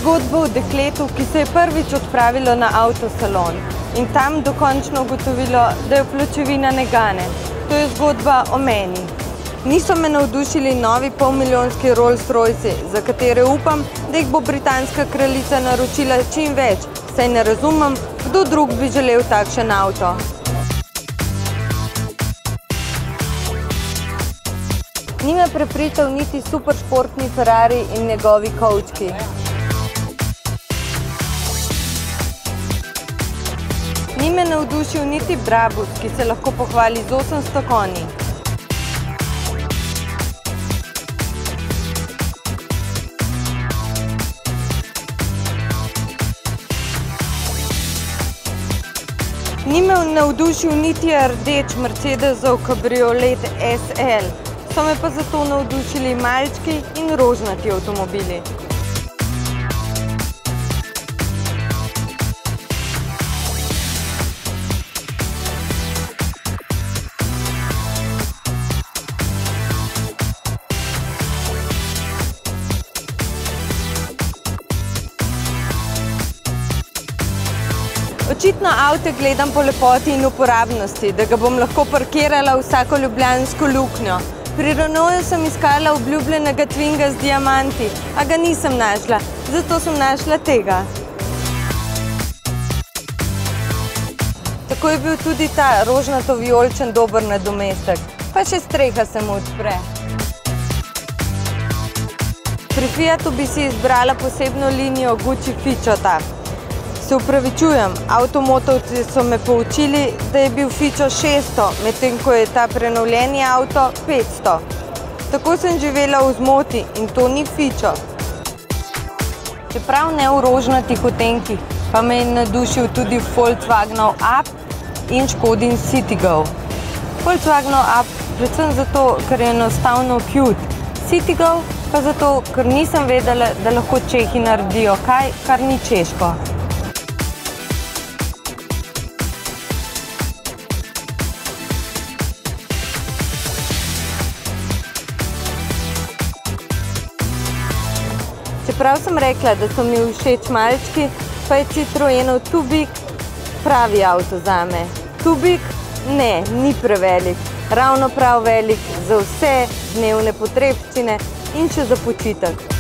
zgodba o dekletu, ki se je prvič odpravilo na avtosalon in tam dokončno ugotovilo, da jo pločevina ne gane. To je zgodba o meni. Niso me navdušili novi polmilijonski Rolls-Royci, za katere upam, da jih bo britanska kraljica naročila čim več, saj ne razumem, kdo drug bi želel takšen avto. Ni me prepričal niti superšportni Ferrari in njegovi kovčki. Ni me navdušil niti Brabus, ki se lahko pohvali z 800 konji. Ni me navdušil niti rdeč Mercedesov kabriolet SL, so me pa zato navdušili malčki in rožnati avtomobili. Očitno avte gledam po lepoti in uporabnosti, da ga bom lahko parkirala vsako ljubljansko luknjo. Pri Renaultu sem iskala obljubljenega Twinga z diamanti, a ga nisem našla, zato sem našla tega. Tako je bil tudi ta rožnato-vijoličen dober nadomestek, pa še streha se mu odpre. Pri Fiatu bi si izbrala posebno linijo Gucci Fičota. Se upravičujem, avtomotovci so me poučili, da je bil Fičo 600, medtem ko je ta prenovljeni avto 500. Tako sem živela v zmoti in to ni Fičo. Čeprav ne v rožnatih odtenkih, pa me je navdušil tudi Volkswagenov Up in Škodin Citigo. Volkswagenov Up predvsem zato, ker je enostavno cute. Citigo pa zato, ker nisem vedela, da lahko Čehi naredijo kaj, kar ni češko. Čeprav sem rekla, da so mi všeč malčki, pa je Citroenov Tubic pravi avto zame. Tubic? Ne, ni prevelik. Ravno prav velik za vse dnevne potrebščine in še za počitek.